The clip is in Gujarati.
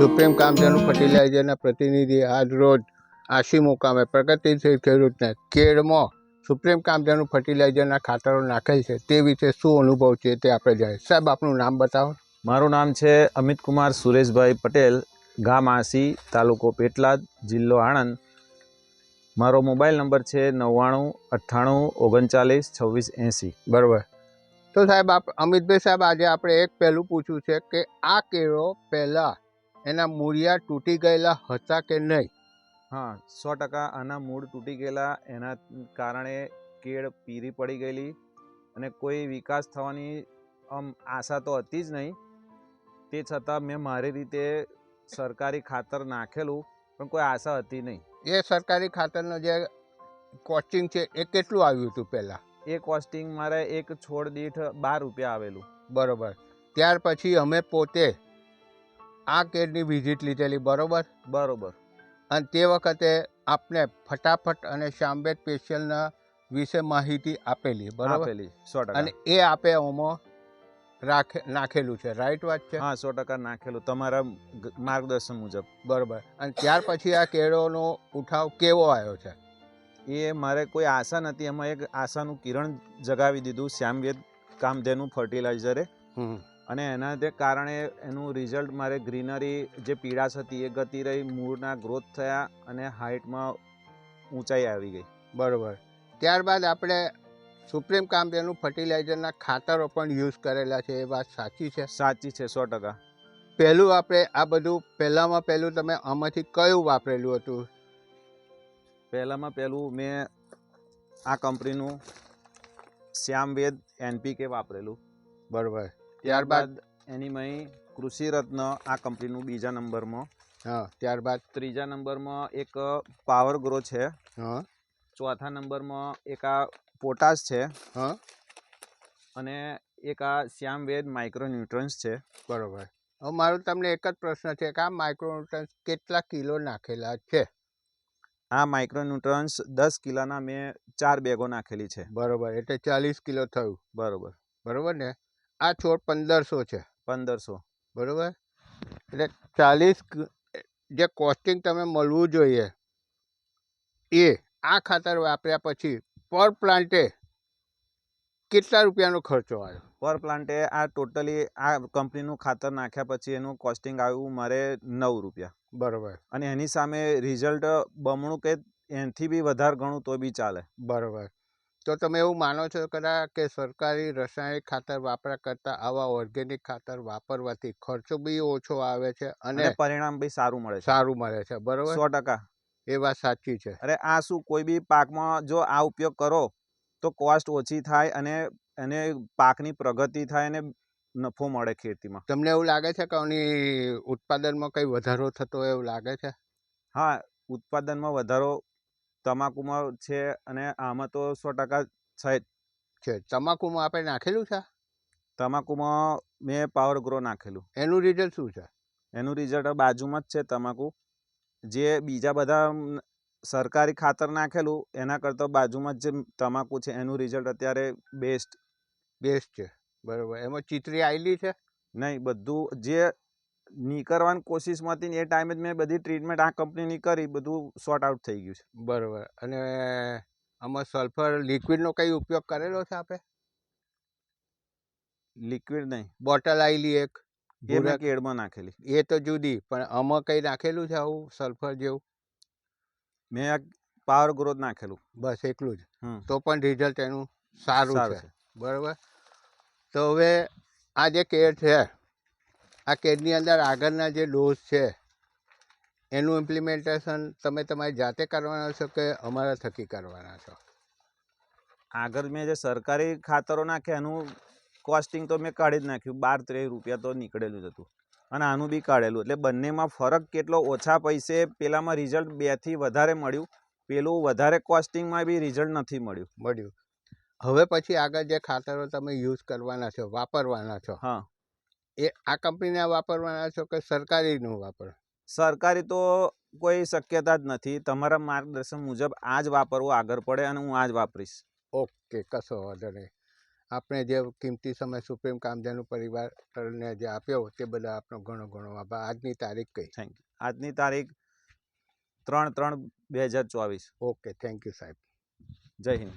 સુપ્રીમ કામધેનુ ફર્ટિલાઇઝરના પ્રતિનિધિ આજ રોજ આશી મુકામે પ્રગતિશીલ ખેડૂતને કેળમાં સુપ્રીમ કામધેનુ ફર્ટિલાઇઝરના ખાતરો નાખેલ છે તે વિશે શું અનુભવ છે તે આપણે જાણીએ. સાહેબ, આપનું નામ બતાવો. મારું નામ છે અમિત કુમાર સુરેશભાઈ પટેલ, ગામ આસી, તાલુકો પેટલાદ, જિલ્લો આણંદ. મારો મોબાઈલ નંબર છે 9998392680. બરાબર. તો સાહેબ, અમિતભાઈ સાહેબ, આજે આપણે એક પહેલું પૂછવું છે કે આ કેળો પહેલાં એના મૂળિયા તૂટી ગયેલા હતા કે નહીં? હા, 100% આના મૂળ તૂટી ગયેલા. એના કારણે કેળ પીરી પડી ગયેલી અને કોઈ વિકાસ થવાની આશા તો હતી જ નહીં. તે છતાં મેં મારી રીતે સરકારી ખાતર નાખેલું, પણ કોઈ આશા હતી નહીં. એ સરકારી ખાતરનો જે કોસ્ટિંગ છે એ કેટલું આવ્યું હતું પહેલાં? એ કોસ્ટિંગ મારે એક છોડ દીઠ 12 રૂપિયા આવેલું. બરાબર. ત્યાર પછી અમે પોતે આ કેળની વિઝિટ લીધેલી. બરાબર. અને તે વખતે આપને ફટાફટ અને શ્યામબેદ સ્પેશિયલના વિશે માહિતી આપેલી. બરાબર. 100%. અને એ આપે આમાં નાખેલું છે. રાઈટ વાત છે? હા, 100% નાખેલું તમારા માર્ગદર્શન મુજબ. બરાબર. અને ત્યાર પછી આ કેળોનો ઉઠાવ કેવો આવ્યો છે? એ મારે કોઈ આશા નથી, એમાં એક આશાનું કિરણ જગાવી દીધું શ્યામવેદ કામધેનુ ફર્ટિલાઇઝરે. અને એના તે કારણે એનું રિઝલ્ટ મારે ગ્રીનરી જે પીળાશ હતી એ ગતી રહી, મૂળના ગ્રોથ થયા અને હાઇટમાં ઊંચાઈ આવી ગઈ. બરાબર. ત્યારબાદ આપણે સુપ્રીમ કામધેનુ ફર્ટિલાઇઝરના ખાતરો પણ યુઝ કરેલા છે. એ વાત સાચી છે? સાચી છે, 100%. પહેલું આપણે આ બધું પહેલું તમે આમાંથી કયું વાપરેલું હતું? પહેલું મેં આ કંપનીનું શ્યામવેદ NPK વાપરેલું. બરાબર. ત્યારબાદ એની મય કૃષિ રત્ન આ કંપનીનું બીજા નંબરમાં. હા. ત્યારબાદ ત્રીજા નંબરમાં એક પાવર ગ્રો છે. હા. ચોથા નંબરમાં એક આ પોટાશ છે. હા. અને એક આ શ્યામવેદ માઇક્રોન્યુટ્રન્સ છે. બરાબર. હવે મારો તમને એક જ પ્રશ્ન છે કે આ માઇક્રોન્યુટ્રન્સ કેટલા કિલો નાખેલા છે? આ માઇક્રોન્યુટ્રન્સ 10 કિલોના મેં 4 બેગો નાખેલી છે. બરાબર. એટલે 40 કિલો થયું. બરાબર ને? આ છોડ 1500 છે. 1500. બરાબર. એટલે 40 જે કોસ્ટિંગ તમે મળવું જોઈએ એ આ ખાતર વાપર્યા પછી પર પ્લાન્ટે કેટલા રૂપિયાનો ખર્ચો આવ્યો? પર પ્લાન્ટે આ ટોટલી આ કંપનીનું ખાતર નાખ્યા પછી એનું કોસ્ટિંગ આવ્યું મારે 9 રૂપિયા. બરાબર. અને એની સામે રિઝલ્ટ બમણું કે એનાથી બી વધારે ગણું તો બી ચાલે. બરાબર. તો તમે એવું માનો છો કદાચ કે સરકારી રાસાયણિક ખાતર વાપરા કરતાં આવા ઓર્ગેનિક ખાતર વાપરવાથી ખર્ચો બી ઓછો આવે છે અને પરિણામ બી સારું મળે છે. બરાબર. 100%. એ વાત સાચી છે. અરે આ શું, કોઈ બી પાકમાં જો આ ઉપયોગ કરો તો કોસ્ટ ઓછી થાય અને એને પાકની પ્રગતિ થાય અને નફો મળે ખેતીમાં. તમને એવું લાગે છે કે આની ઉત્પાદનમાં કંઈ વધારો થતો એવું લાગે છે? હા, ઉત્પાદનમાં વધારો તમાકુમાં છે અને આમાં તો 100% છે. તમાકુમાં આપણે નાખેલું છે? તમાકુમાં મેં પાવર ગ્રો નાખેલું. એનું રિઝલ્ટ શું છે? એનું રિઝલ્ટ બાજુમાં જ છે તમાકુ. જે બીજા બધા સરકારી ખાતર નાખેલું એના કરતાં બાજુમાં જ જે તમાકુ છે એનું રિઝલ્ટ અત્યારે બેસ્ટ છે. બરાબર. એમાં ચીતરી આવેલી છે? નહીં, બધું જે નીકળવાની કોશિશમાં હતી ને એ ટાઈમે જ મેં બધી ટ્રીટમેન્ટ આ કંપનીની કરી, બધું સોર્ટ આઉટ થઈ ગયું છે. બરાબર. અને આમાં સલ્ફર લિક્વિડનો કંઈ ઉપયોગ કરેલો છે આપણે? લિક્વિડ નહીં, બોટલ આવેલી એક એ મેં કેળમાં નાખેલી. એ તો જુદી, પણ આમાં કંઈ નાખેલું છે આવું સલ્ફર જેવું? મેં પાવર ગ્રોથ નાખેલું. બસ એટલું જ. તો પણ રિઝલ્ટ એનું સારું છે. બરાબર. તો હવે આ જે કેળ છે, આ કેળની અંદર આગળના જે ડોઝ છે એનું ઇમ્પ્લિમેન્ટેશન તમે તમારી જાતે કરવાના છો કે અમારા થકી કરવાના છો? આગળ મેં જે સરકારી ખાતરો નાખ્યા એનું કોસ્ટિંગ તો મેં કાઢી જ નાખ્યું. 12-13 રૂપિયા તો નીકળેલું જ હતું અને આનું બી કાઢેલું. એટલે બંનેમાં ફરક કેટલો, ઓછા પૈસે પેલામાં રિઝલ્ટ 2 થી વધારે મળ્યું, પેલું વધારે કોસ્ટિંગમાં બી રિઝલ્ટ નથી મળ્યું. હવે પછી આગળ જે ખાતરો તમે યુઝ કરવાના છો, વાપરવાના છો, હા, એ આ કંપનીના વાપરવાના છો કે સરકારીનું સરકારી તો કોઈ શક્યતા જ નથી. તમારા માર્ગદર્શન મુજબ આ જ વાપરવું આગળ પડે અને હું આ જ વાપરીશ. ઓકે, કશો વાંધો નહીં. આપણે જે કિંમતી સમય સુપ્રીમ કામધેનુ પરિવારને જે આપ્યો તે બદલ આપનો ઘણો ઘણો આભાર. આજની તારીખ કઈ? Thank you. આજની તારીખ 3/3/2024. ઓકે, થેન્ક યુ સાહેબ. જય હિન્દ.